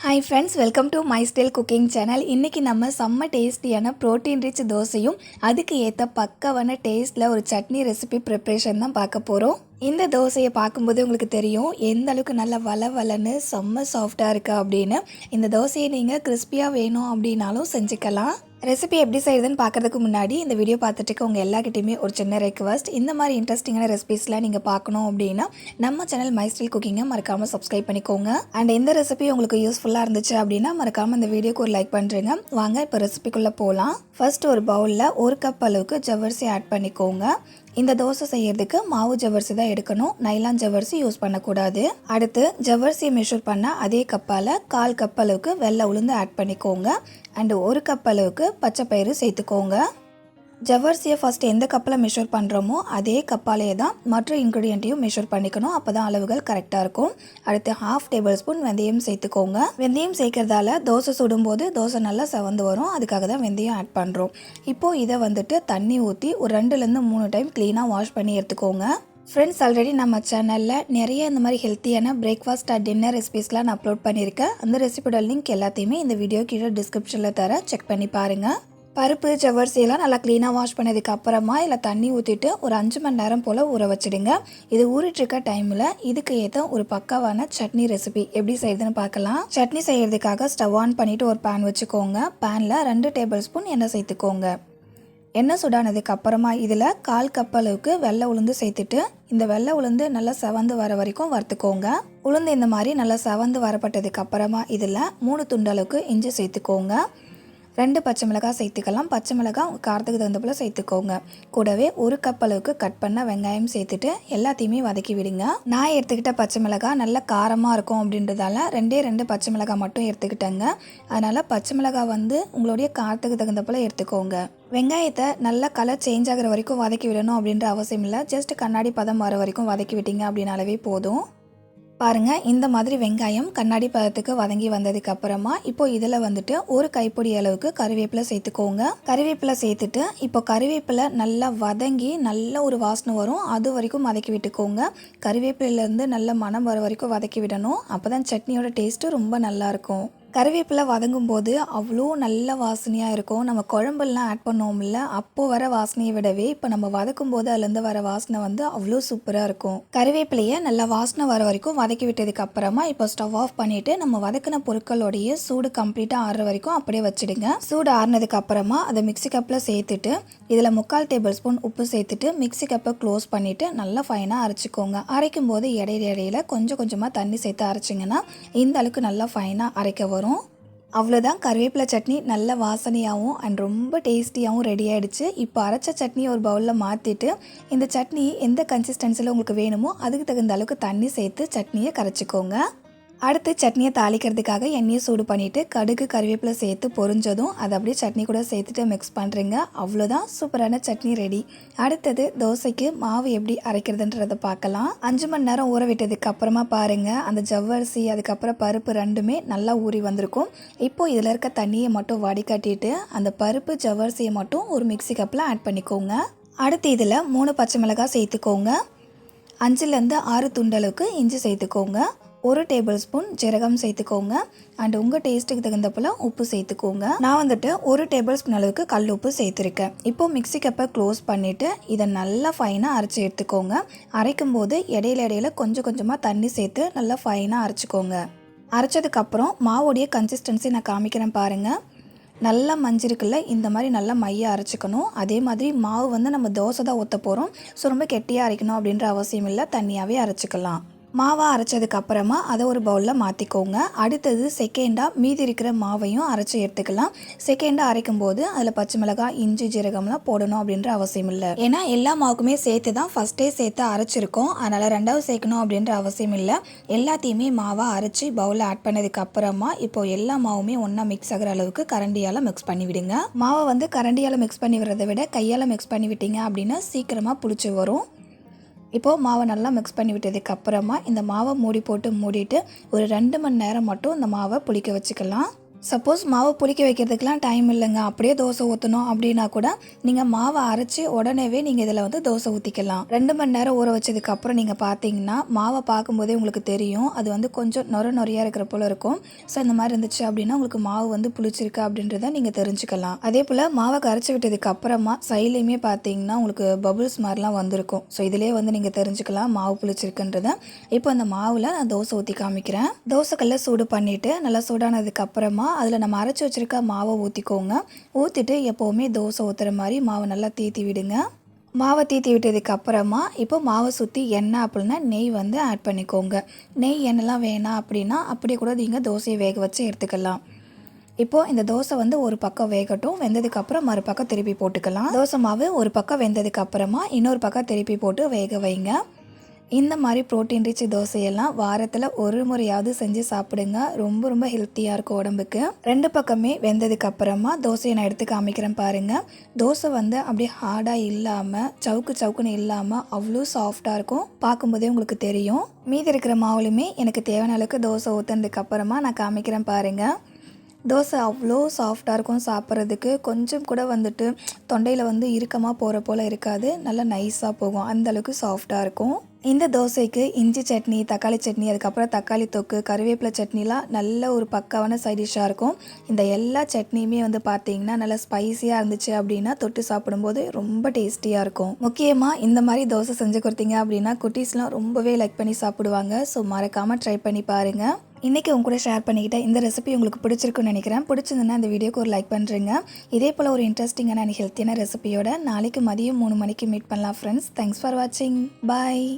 Hi friends, welcome to my style cooking channel. இன்றைக்கி நம்ம செம்ம டேஸ்டியான ப்ரோட்டீன் ரிச் தோசையும் அதுக்கு ஏற்ற பக்கவான டேஸ்ட்டில் ஒரு சட்னி ரெசிபி ப்ரிப்ரேஷன் தான் பார்க்க போகிறோம். இந்த தோசையை பார்க்கும்போது உங்களுக்கு தெரியும் எந்த அளவுக்கு நல்லா வளன்னு செம்ம சாஃப்டாக இருக்கா அப்படின்னு. இந்த தோசையை நீங்கள் கிறிஸ்பியாக வேணும் அப்படின்னாலும் செஞ்சுக்கலாம். ரெசிபி எப்படி செய்யுதுன்னு பார்க்குறதுக்கு முன்னாடி இந்த வீடியோ பார்த்துட்டு உங்கள் எல்லாக்கிட்டையுமே ஒரு சின்ன ரெக்வஸ்ட். இந்த மாதிரி இன்ட்ரெஸ்டிங்கான ரெசிபிஸ்லாம் நீங்கள் பார்க்கணும் அப்படின்னா நம்ம சேனல் மை ஸ்டைல் குக்கிங்கை மறக்காமல் சப்ஸ்கிரைப் பண்ணிக்கோங்க. அண்ட் இந்த ரெசிபி உங்களுக்கு யூஸ்ஃபுல்லாக இருந்துச்சு அப்படின்னா மறக்காமல் இந்த வீடியோக்கு ஒரு லைக் பண்ணுறேங்க. வாங்க இப்போ ரெசிபிக்குள்ளே போகலாம். ஃபர்ஸ்ட் ஒரு பவுலில் 1 கப் அளவுக்கு ஜவ்வரிசி ஆட் பண்ணிக்கோங்க. இந்த தோசை செய்யறதுக்கு மாவு ஜவ்வரிசி தான் எடுக்கணும், நைலான் ஜவ்வரிசி யூஸ் பண்ணக்கூடாது. அடுத்து ஜவ்வரிசியை மெஷர் பண்ண அதே கப்பால் 1/4 கப் அளவுக்கு வெள்ளை உளுந்து ஆட் பண்ணிக்கோங்க. அண்டு 1 கப் அளவுக்கு பச்சை பயிறு சேர்த்துக்கோங்க. ஜவ்வரிசியை ஃபஸ்ட்டு எந்த கப்பில் மெஷர் பண்ணுறோமோ அதே கப்பாலே தான் மற்ற இன்க்ரீடியண்ட்டையும் மெஷர் பண்ணிக்கணும். அப்போ தான் அளவுகள் கரெக்டாக இருக்கும். அடுத்து 1/2 டேபிள் ஸ்பூன் வெந்தயம் சேர்த்துக்கோங்க. வெந்தயம் சேர்க்கறதால தோசை சுடும்போது தோசை நல்லா செவந்து வரும், அதுக்காக தான் வெந்தயம் ஆட் பண்ணுறோம். இப்போது இதை வந்துட்டு தண்ணி ஊற்றி ஒரு 2-3 டைம் க்ளீனாக வாஷ் பண்ணி எடுத்துக்கோங்க. ஃப்ரெண்ட்ஸ், ஆல்ரெடி நம்ம சேனலில் நிறைய இந்த மாதிரி ஹெல்த்தியான பிரேக்ஃபாஸ்ட் டின்னர் ரெசிபிஸ்லாம் நான் அப்லோட் பண்ணியிருக்கேன். அந்த ரெசிபியோட லிங்க் எல்லாத்தையுமே இந்த வீடியோ கீழே டிஸ்கிரிப்ஷனில் தர செக் பண்ணி பாருங்கள். பருப்பு ஜவ்வரிசியெல்லாம் நல்லா க்ளீனாக வாஷ் பண்ணதுக்கு அப்புறமா இல்லை தண்ணி ஊற்றிட்டு ஒரு 5 மணி நேரம் போல் ஊற வச்சுடுங்க. இது ஊறிட்டுருக்க டைமில் இதுக்கு ஏற்ற ஒரு பக்காவான சட்னி ரெசிபி எப்படி செய்யுதுன்னு பார்க்கலாம். சட்னி செய்கிறதுக்காக ஸ்டவ் ஆன் பண்ணிவிட்டு ஒரு பேன் வச்சுக்கோங்க. பேனில் 2 டேபிள் ஸ்பூன் எண்ணெய் சேர்த்துக்கோங்க. எண்ணெய் சுடானதுக்கு அப்புறமா இதில் 1/4 கப் அளவுக்கு வெள்ளை உளுந்து சேர்த்துட்டு இந்த வெள்ளை உளுந்து நல்லா செவந்து வர வரைக்கும் வறுத்துக்கோங்க. உளுந்து இந்த மாதிரி நல்லா செவந்து வரப்பட்டதுக்கு அப்புறமா இதில் 3 துண்டு அளவுக்கு இஞ்சி சேர்த்துக்கோங்க. 2 பச்சை மிளகாய் சேர்த்துக்கலாம். பச்சை மிளகாய் உங்கள் காரத்துக்கு தகுந்த போல் சேர்த்துக்கோங்க. கூடவே 1 கப் அளவுக்கு கட் பண்ண வெங்காயம் சேர்த்துட்டு எல்லாத்தையுமே வதக்கி விடுங்க. நான் எடுத்துக்கிட்ட பச்சை மிளகாய் நல்ல காரமாக இருக்கும் அப்படின்றதால 2 பச்சை மிளகாய் மட்டும் எடுத்துக்கிட்டேங்க. அதனால் பச்சை மிளகாய் உங்களுடைய காரத்துக்கு தகுந்த போல் எடுத்துக்கோங்க. வெங்காயத்தை நல்லா கலர் சேஞ்ச் ஆகிற வரைக்கும் வதக்கி விடணும் அப்படின்ற அவசியம் இல்லை. ஜஸ்ட் கண்ணாடி பதம் வர வரைக்கும் வதக்கி விட்டீங்க அப்படின்னாலே போதும். பாருங்கள், இந்த மாதிரி வெங்காயம் கண்ணாடி பதத்துக்கு வதங்கி வந்ததுக்கு அப்புறமா இப்போ இதில் ஒரு கைப்பிடி அளவுக்கு கறிவேப்பிலை சேர்த்துக்கோங்க. கறிவேப்பிலை சேர்த்துட்டு இப்போ கறிவேப்பிலை நல்லா வதங்கி நல்ல ஒரு வாசனை வரும், அது வரைக்கும் வதக்கி விட்டுக்கோங்க. கறிவேப்பிலையிலேருந்து நல்ல மனம் வர வரைக்கும் வதக்கி விடணும். அப்போ தான் சட்னியோட டேஸ்ட்டு ரொம்ப நல்லாயிருக்கும். கறிவேப்பிலை வதங்கும் போது அவ்வளோ நல்ல வாசனையாக இருக்கும். நம்ம குழம்புலாம் ஆட் பண்ணோம்ல, அப்போது வர வாசனையை விடவே இப்போ நம்ம வதக்கும் போது அதுலேருந்து வர வாசனை அவ்வளோ சூப்பராக இருக்கும். கறிவேப்பிலையை நல்லா வாசனை வர வரைக்கும் வதக்கி விட்டதுக்கு அப்புறமா இப்போ ஸ்டவ் ஆஃப் பண்ணிவிட்டு நம்ம வதக்கின பொருட்களோடைய சூடு கம்ப்ளீட்டாக ஆறுற வரைக்கும் அப்படியே வச்சுடுங்க. சூடு ஆறுனதுக்கு அப்புறமா அதை மிக்சி கப்பில் சேர்த்துட்டு இதில் 3/4 டேபிள் ஸ்பூன் உப்பு சேர்த்துட்டு மிக்சி கப்பை க்ளோஸ் பண்ணிவிட்டு நல்லா ஃபைனாக அரைச்சிக்கோங்க. அரைக்கும் போது இடையில கொஞ்சம் கொஞ்சமாக தண்ணி சேர்த்து அரைச்சிங்கன்னா இந்த அளவுக்கு நல்லா ஃபைனாக அரைக்க வரும். அவ்வளோதான், கருவேப்பிலை சட்னி நல்ல வாசனையாகவும் அண்ட் ரொம்ப டேஸ்டியாகவும் ரெடி ஆகிடுச்சு. இப்போ அரைச்ச சட்னி ஒரு பவுலில் மாற்றிட்டு இந்த சட்னி எந்த கன்சிஸ்டன்சியில் உங்களுக்கு வேணுமோ அதுக்கு தகுந்த அளவுக்கு தண்ணி சேர்த்து சட்னியை கரைச்சிக்கோங்க. அடுத்து சட்னியை தாளிக்கிறதுக்காக எண்ணெயை சூடு பண்ணிவிட்டு கடுகு கறிவேப்பிலை சேர்த்து பொரிஞ்சதும் அதை அப்படியே சட்னி கூட சேர்த்துட்டு மிக்ஸ் பண்ணுறீங்க. அவ்வளோதான், சூப்பரான சட்னி ரெடி. அடுத்தது தோசைக்கு மாவு எப்படி அரைக்கிறதுன்றதை பார்க்கலாம். 5 மணி நேரம் ஊற விட்டதுக்கு அப்புறமா பாருங்கள், அந்த ஜவ்வரிசி அதுக்கப்புறம் பருப்பு ரெண்டுமே நல்லா ஊறி வந்திருக்கும். இப்போது இதில் இருக்க தண்ணியை மட்டும் வடிகட்டிட்டு அந்த பருப்பு ஜவ்வரிசியை மட்டும் ஒரு மிக்சி கப்பில் ஆட் பண்ணிக்கோங்க. அடுத்து இதில் 3 பச்சை மிளகாய் சேர்த்துக்கோங்க. 5-6 துண்டளவுக்கு இஞ்சி சேர்த்துக்கோங்க. 1 டேபிள் ஸ்பூன் ஜீரகம் சேர்த்துக்கோங்க. அண்ட் உங்கள் டேஸ்ட்டுக்கு தகுந்த போல் உப்பு சேர்த்துக்கோங்க. நான் 1 டேபிள் ஸ்பூன் அளவுக்கு கல் உப்பு சேர்த்துருக்கேன். இப்போது மிக்சி கப்பை க்ளோஸ் பண்ணிவிட்டு இதை நல்லா ஃபைனாக அரைச்சி எடுத்துக்கோங்க. அரைக்கும் போது இடையில கொஞ்சம் கொஞ்சமாக தண்ணி சேர்த்து நல்லா ஃபைனாக அரைச்சிக்கோங்க. அரைச்சதுக்கப்புறம் மாவோடைய கன்சிஸ்டன்சி நான் காமிக்கிறேன் பாருங்கள். நல்லா மஞ்சிருக்குல்ல, இந்த மாதிரி நல்லா மையாக அரைச்சிக்கணும். அதே மாதிரி மாவு நம்ம தோசை தான் ஊற்ற போகிறோம். ஸோ ரொம்ப கெட்டியாக அரைக்கணும் அப்படின்ற அவசியம் இல்லை, தண்ணியாகவே அரைச்சிக்கலாம். மாவாக அரைச்சதுக்கு அப்புறமா அதை ஒரு பவுலில் மாற்றிக்கோங்க. அடுத்தது செகண்டாக மீதி இருக்கிற மாவையும் அரைச்சி எடுத்துக்கலாம். செகண்டாக அரைக்கும் போது அதில் பச்சை மிளகாய் இஞ்சி ஜீரகம்லாம் போடணும் அப்படின்ற அவசியம் இல்லை. ஏன்னா எல்லா மாவுக்குமே சேர்த்து தான் ஃபஸ்ட்டே சேர்த்து அரைச்சிருக்கோம், அதனால் 2வது சேர்க்கணும் அப்படின்ற அவசியம் இல்லை. எல்லாத்தையுமே மாவாக அரைச்சி பவுலில் ஆட் பண்ணதுக்கு அப்புறமா இப்போது எல்லா மாவுமே ஒன்றா மிக்ஸ் ஆகிற அளவுக்கு கரண்டியால் மிக்ஸ் பண்ணி விடுங்க. மாவை கரண்டியால் மிக்ஸ் பண்ணி விடுறதை விட கையால் மிக்ஸ் பண்ணி விட்டீங்க அப்படின்னா சீக்கிரமாக புளிச்சு வரும். இப்போது மாவை நல்லா மிக்ஸ் பண்ணி விட்டதுக்கு அப்புறமா இந்த மாவை மூடிட்டு ஒரு 2 மணி நேரம் மட்டும் இந்த மாவை புளிக்க வச்சுக்கலாம். சப்போஸ் மாவு புளிக்க வைக்கிறதுக்கெலாம் டைம் இல்லைங்க, அப்படியே தோசை ஊற்றணும் அப்படின்னா கூட நீங்கள் மாவை அரைச்சி உடனேவே நீங்கள் இதில் வந்து தோசை ஊற்றிக்கலாம். 2 மணி நேரம் ஊற வச்சதுக்கப்புறம் நீங்கள் பார்த்தீங்கன்னா மாவை பார்க்கும்போதே உங்களுக்கு தெரியும், அது வந்து கொஞ்சம் நொறையாக இருக்கிற போல் இருக்கும். ஸோ இந்த மாதிரி இருந்துச்சு அப்படின்னா உங்களுக்கு மாவு வந்து புளிச்சிருக்கு அப்படின்றத நீங்கள் தெரிஞ்சுக்கலாம். அதே போல் மாவை கரைச்சி விட்டதுக்கு அப்புறமா சைட்லேயுமே பார்த்தீங்கன்னா உங்களுக்கு பபுள்ஸ் மாதிரிலாம் வந்திருக்கும். ஸோ இதிலே வந்து நீங்கள் தெரிஞ்சுக்கலாம் மாவு புளிச்சிருக்குன்றதை. இப்போ அந்த மாவில் நான் தோசை ஊற்றி காமிக்கிறேன். தோசைக்கல்ல சூடு பண்ணிவிட்டு நல்லா சூடானதுக்கு அப்புறமா அதில் நம்ம அரைச்சி வச்சுருக்க மாவை ஊற்றிக்கோங்க. ஊற்றிட்டு எப்போவுமே தோசை ஊற்றுற மாதிரி மாவை நல்லா தீத்தி விடுங்க. மாவை தீத்தி விட்டதுக்கு அப்புறமா இப்போ மாவை சுற்றி எண்ணெய் அப்படின்னா நெய் வந்து ஆட் பண்ணிக்கோங்க. நெய் எண்ணெய்லாம் வேணாம் அப்படின்னா அப்படியே கூட நீங்கள் தோசையை வேக வச்சு எடுத்துக்கலாம். இப்போது இந்த தோசை வந்து ஒரு பக்கம் வேகட்டும், வெந்ததுக்கப்புறம் மறுபக்கம் திருப்பி போட்டுக்கலாம். தோசை மாவு ஒரு பக்கம் வெந்ததுக்கப்புறமா இன்னொரு பக்கம் திருப்பி போட்டு வேக வைங்க. இந்த மாதிரி ப்ரோட்டீன் ரிச் தோசையெல்லாம் வாரத்தில் ஒரு முறையாவது செஞ்சு சாப்பிடுங்க. ரொம்ப ஹெல்த்தியாக இருக்கும் உடம்புக்கு. 2 பக்கமே வெந்ததுக்கு அப்புறமா தோசையை நான் எடுத்து காமிக்கிறேன் பாருங்கள். தோசை வந்து அப்படியே ஹார்டாக இல்லாமல் சவுக்குன்னு இல்லாமல் அவ்வளோ சாஃப்டாக இருக்கும். பார்க்கும்போதே உங்களுக்கு தெரியும். மீதி இருக்கிற மாவுலையுமே எனக்கு தேவையான அளவுக்கு தோசை ஊற்றுனதுக்கு அப்புறமா நான் காமிக்கிறேன் பாருங்கள். தோசை அவ்வளோ சாஃப்டாக இருக்கும். சாப்பிட்றதுக்கு கொஞ்சம் கூட வந்துட்டு தொண்டையில் வந்து இறுக்கமாக போகிற போல் இருக்காது. நல்லா நைஸாக போகும், அந்தளவுக்கு சாஃப்டாக இருக்கும். இந்த தோசைக்கு இஞ்சி சட்னி, தக்காளி சட்னி, அதுக்கப்புறம் தக்காளி தொக்கு, கருவேப்பிலை சட்னிலாம் நல்ல ஒரு பக்காவான சைட் டிஷ்ஷாக இருக்கும். இந்த எல்லா சட்னியுமே வந்து பார்த்தீங்கன்னா நல்லா ஸ்பைஸியாக இருந்துச்சு அப்படின்னா தொட்டு சாப்பிடும்போது ரொம்ப டேஸ்டியாக இருக்கும். முக்கியமாக இந்த மாதிரி தோசை செஞ்சு கொடுத்தீங்க அப்படின்னா குட்டீஸ்லாம் ரொம்பவே லைக் பண்ணி சாப்பிடுவாங்க. ஸோ மறக்காமல் ட்ரை பண்ணி பாருங்கள். இன்றைக்கி உங்க கூட ஷேர் பண்ணிக்கிட்ட இந்த ரெசிபி உங்களுக்கு பிடிச்சிருக்குன்னு நினைக்கிறேன். பிடிச்சிருந்ததுன்னா இந்த வீடியோக்கு ஒரு லைக் பண்ணுறேங்க. இதே போல் ஒரு இன்ட்ரெஸ்டிங்கான அண்ட் ஹெல்த்தியான ரெசிபியோட நாளைக்கு மதியம் 3 மணிக்கு மீட் பண்ணலாம் ஃப்ரெண்ட்ஸ். தேங்க்ஸ் ஃபார் வாட்சிங். பாய்.